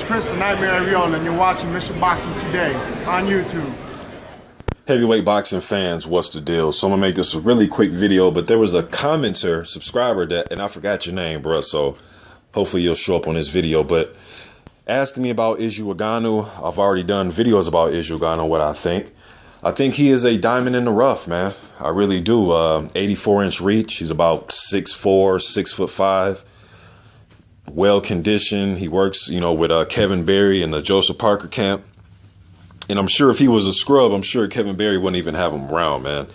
Chris the Nightmare Ariola, and you're watching Mission Boxing Today on YouTube. Heavyweight boxing fans, what's the deal? So I'm gonna make this a really quick video, but there was a commenter, subscriber that, and I forgot your name, bro. So hopefully you'll show up on this video. But asking me about Izu Ugonoh, I've already done videos about Izu Ugonoh, what I think. I think he is a diamond in the rough, man. I really do. 84-inch reach. He's about 6'4", 6'5". Well conditioned. He works, with Kevin Berry in the Joseph Parker camp. And I'm sure if he was a scrub, I'm sure Kevin Berry wouldn't even have him around, man.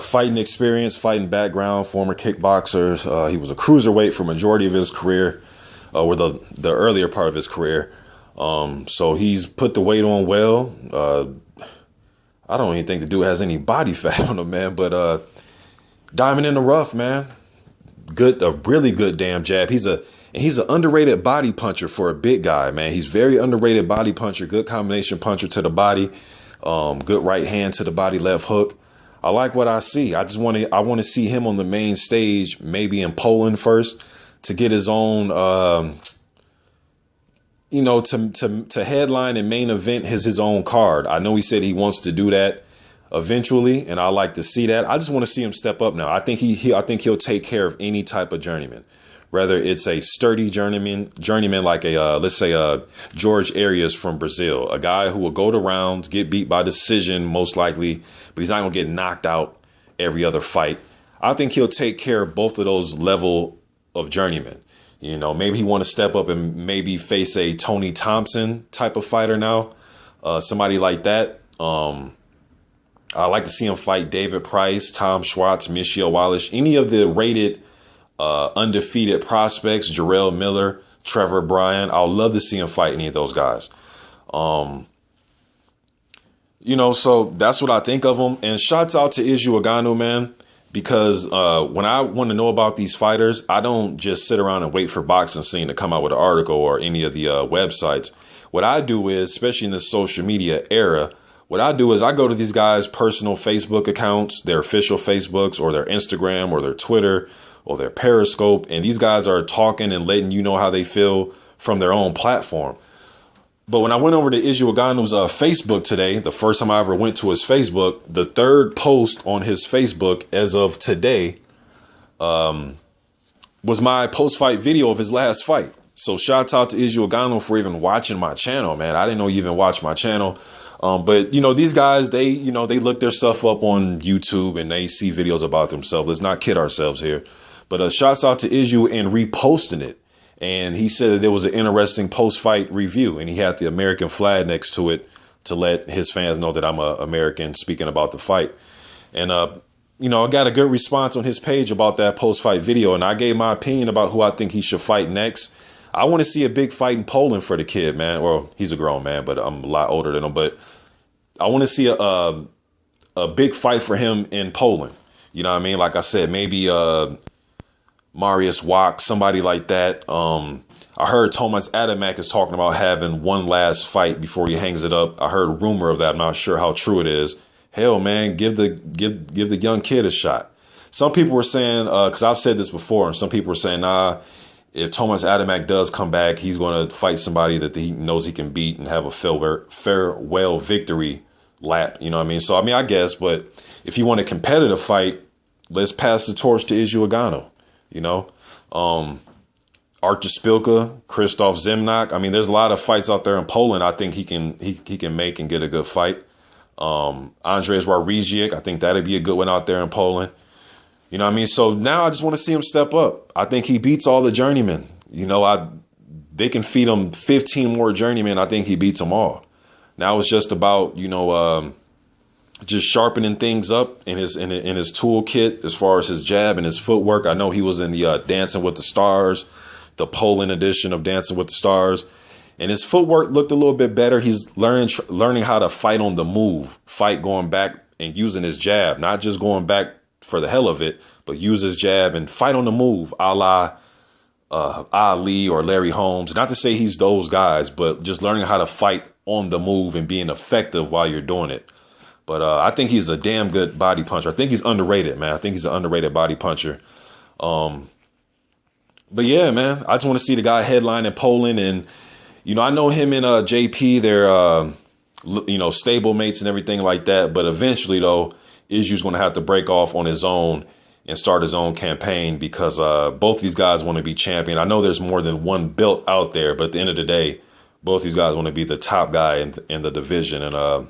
Fighting experience, fighting background, former kickboxer. He was a cruiserweight for majority of his career, or the earlier part of his career. So he's put the weight on well. I don't even think the dude has any body fat on him, man. But diamond in the rough, man. A really good damn jab. He's an underrated body puncher for a big guy, man. He's very underrated body puncher, good combination puncher to the body, good right hand to the body, left hook. I like what I see. I want to see him on the main stage, maybe in Poland first, to get his own, to headline and main event his own card. I know he said he wants to do that eventually, and I like to see that. I just want to see him step up now. I think he'll take care of any type of journeyman. Whether it's a sturdy journeyman like let's say George Arias from Brazil, a guy who will go to rounds, get beat by decision most likely, but he's not going to get knocked out every other fight. I think he'll take care of both of those level of journeymen. Maybe he want to step up and maybe face a Tony Thompson type of fighter now, somebody like that. I like to see him fight David Price, Tom Schwartz, Michelle Wallace, any of the rated undefeated prospects, Jarrell Miller, Trevor Bryan. I would love to see him fight any of those guys. So that's what I think of him. And shouts out to Izu Ugonoh, man, because when I want to know about these fighters, I don't just sit around and wait for Boxing Scene to come out with an article or any of the websites. What I do is, especially in this social media era, what I do is I go to these guys' personal Facebook accounts, their official Facebooks or their Instagram or their Twitter or their Periscope, and these guys are talking and letting you know how they feel from their own platform. But when I went over to Izu Ugonoh's Facebook today, the first time I ever went to his Facebook, the third post on his Facebook as of today was my post-fight video of his last fight. So shouts out to Izu Ugonoh for even watching my channel, man. I didn't know you even watched my channel. But these guys, they look their stuff up on YouTube and they see videos about themselves. Let's not kid ourselves here. But shouts out to Izu and reposting it. And he said that there was an interesting post-fight review, and he had the American flag next to it to let his fans know that I'm an American speaking about the fight. And, I got a good response on his page about that post-fight video, and I gave my opinion about who I think he should fight next. I want to see a big fight in Poland for the kid, man. Well, he's a grown man, but I'm a lot older than him. But I want to see a big fight for him in Poland. You know what I mean? Like I said, maybe Mariusz Wach, somebody like that. I heard Thomas Adamek is talking about having one last fight before he hangs it up. I heard a rumor of that. I'm not sure how true it is. Hell, man, give the young kid a shot. Some people were saying, because I've said this before, and some people were saying, nah, if Thomas Adamek does come back, he's going to fight somebody that he knows he can beat and have a farewell victory lap. You know what I mean? So, I guess, but if you want a competitive fight, let's pass the torch to Izu Ugonoh. Artur Szpilka, Krzysztof Zimnak. There's a lot of fights out there in Poland. I think he can make and get a good fight. Andrzej Wawrzyk, I think that'd be a good one out there in Poland. You know what I mean? So now I just want to see him step up. I think he beats all the journeymen. They can feed him 15 more journeymen. I think he beats them all. Now it's just about, just sharpening things up in his toolkit as far as his jab and his footwork. I know he was in the Dancing with the Stars, the Poland edition of Dancing with the Stars, and his footwork looked a little bit better. He's learning how to fight on the move, fight going back and using his jab, not just going back for the hell of it, but use his jab and fight on the move, a la Ali or Larry Holmes. Not to say he's those guys, but just learning how to fight on the move and being effective while you're doing it. But I think he's a damn good body puncher. I think he's underrated, man. I think he's an underrated body puncher. But yeah, man, I just want to see the guy headline in Poland. And You know, I know him and JP, they're, you know, stable mates and everything like that. But eventually, though, Izu's going to have to break off on his own and start his own campaign because both these guys want to be champion. I know there's more than one belt out there, but at the end of the day, both these guys want to be the top guy in the division. And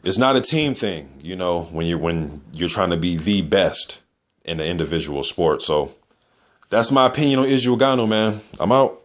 it's not a team thing, you know, when you're trying to be the best in the individual sport. So that's my opinion on Izu Ugonoh, man. I'm out.